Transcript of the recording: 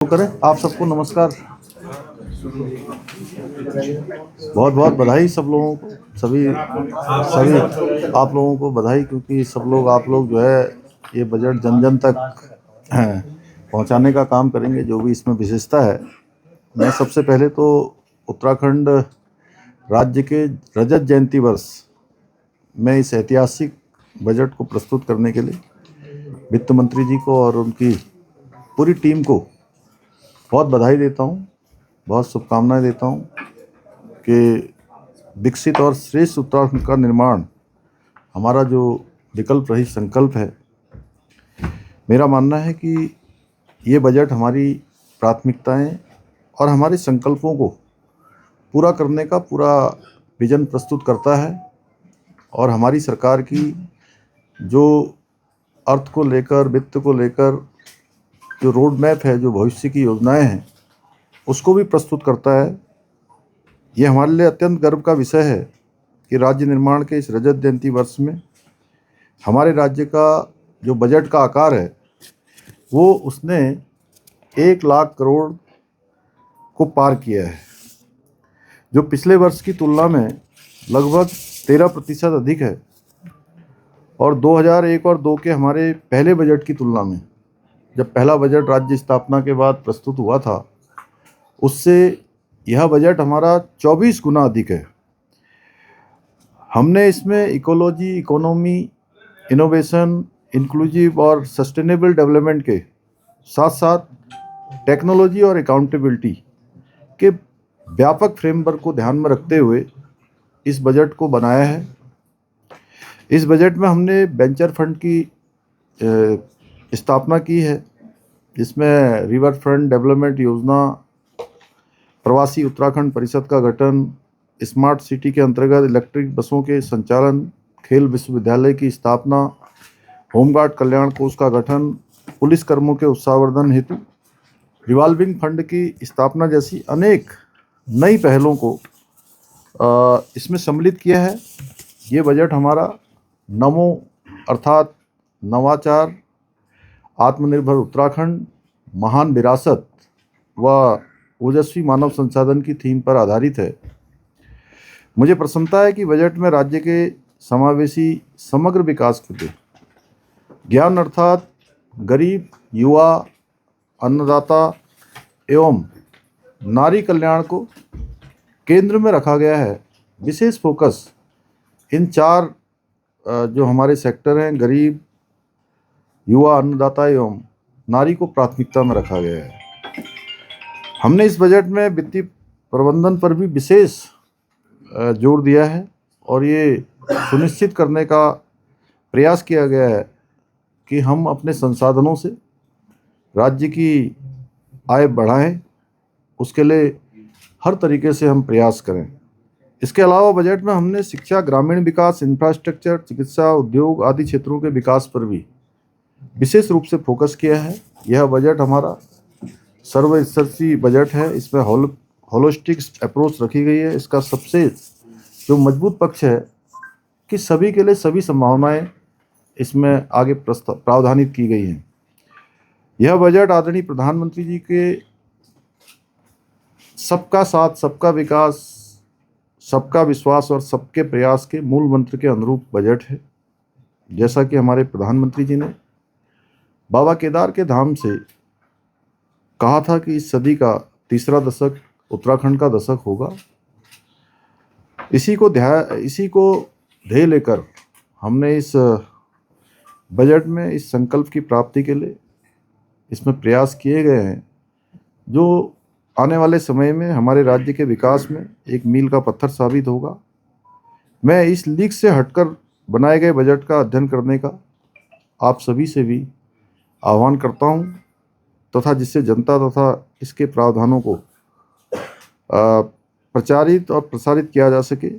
करें। आप सबको नमस्कार, बहुत बहुत बधाई सब लोगों को, सभी सभी आप लोगों को बधाई, क्योंकि सब लोग आप लोग जो है ये बजट जन जन तक पहुंचाने का काम करेंगे, जो भी इसमें विशेषता है। मैं सबसे पहले तो उत्तराखंड राज्य के रजत जयंती वर्ष में इस ऐतिहासिक बजट को प्रस्तुत करने के लिए वित्त मंत्री जी को और उनकी पूरी टीम को बहुत बधाई देता हूँ, बहुत शुभकामनाएं देता हूँ कि विकसित और श्रेष्ठ उत्तराखंड का निर्माण हमारा जो विकल्प रहित संकल्प है। मेरा मानना है कि ये बजट हमारी प्राथमिकताएं और हमारे संकल्पों को पूरा करने का पूरा विजन प्रस्तुत करता है, और हमारी सरकार की जो अर्थ को लेकर, वित्त को लेकर जो रोड मैप है, जो भविष्य की योजनाएं हैं, उसको भी प्रस्तुत करता है। ये हमारे लिए अत्यंत गर्व का विषय है कि राज्य निर्माण के इस रजत जयंती वर्ष में हमारे राज्य का जो बजट का आकार है वो उसने 1,00,000 करोड़ को पार किया है, जो पिछले वर्ष की तुलना में लगभग 13% अधिक है। और 2001 और 2 के हमारे पहले बजट की तुलना में, जब पहला बजट राज्य स्थापना के बाद प्रस्तुत हुआ था, उससे यह बजट हमारा 24 गुना अधिक है। हमने इसमें इकोलॉजी, इकोनॉमी, इनोवेशन, इंक्लूसिव और सस्टेनेबल डेवलपमेंट के साथ साथ टेक्नोलॉजी और अकाउंटेबिलिटी के व्यापक फ्रेमवर्क को ध्यान में रखते हुए इस बजट को बनाया है। इस बजट में हमने वेंचर फंड की स्थापना की है, जिसमें रिवर फ्रंट डेवलपमेंट योजना, प्रवासी उत्तराखंड परिषद का गठन, स्मार्ट सिटी के अंतर्गत इलेक्ट्रिक बसों के संचालन, खेल विश्वविद्यालय की स्थापना, होमगार्ड कल्याण कोष का गठन, पुलिस कर्मों के उत्साहवर्धन हेतु रिवॉल्विंग फंड की स्थापना जैसी अनेक नई पहलों को इसमें सम्मिलित किया है। ये बजट हमारा नमो अर्थात नवाचार, आत्मनिर्भर उत्तराखंड, महान विरासत व ओजस्वी मानव संसाधन की थीम पर आधारित है। मुझे प्रसन्नता है कि बजट में राज्य के समावेशी समग्र विकास के लिए ज्ञान अर्थात गरीब, युवा, अन्नदाता एवं नारी कल्याण को केंद्र में रखा गया है। विशेष फोकस इन 4 जो हमारे सेक्टर हैं, गरीब, युवा, अन्नदाता एवं नारी को प्राथमिकता में रखा गया है। हमने इस बजट में वित्तीय प्रबंधन पर भी विशेष जोर दिया है, और ये सुनिश्चित करने का प्रयास किया गया है कि हम अपने संसाधनों से राज्य की आय बढ़ाएं, उसके लिए हर तरीके से हम प्रयास करें। इसके अलावा बजट में हमने शिक्षा, ग्रामीण विकास, इंफ्रास्ट्रक्चर, चिकित्सा, उद्योग आदि क्षेत्रों के विकास पर भी विशेष रूप से फोकस किया है। यह बजट हमारा सर्वस्पर्शी बजट है। इसमें होलिस्टिक अप्रोच रखी गई है। इसका सबसे जो मजबूत पक्ष है कि सभी के लिए सभी संभावनाएं इसमें आगे प्रावधानित की गई हैं। यह बजट आदरणीय प्रधानमंत्री जी के सबका साथ, सबका विकास, सबका विश्वास और सबके प्रयास के मूल मंत्र के अनुरूप बजट है। जैसा कि हमारे प्रधानमंत्री जी ने बाबा केदार के धाम से कहा था कि इस सदी का तीसरा दशक उत्तराखंड का दशक होगा, इसी को ध्येय लेकर हमने इस बजट में इस संकल्प की प्राप्ति के लिए इसमें प्रयास किए गए हैं, जो आने वाले समय में हमारे राज्य के विकास में एक मील का पत्थर साबित होगा। मैं इस लीक से हटकर बनाए गए बजट का अध्ययन करने का आप सभी से भी आह्वान करता हूं, तथा जिससे जनता तथा इसके प्रावधानों को प्रचारित और प्रसारित किया जा सके।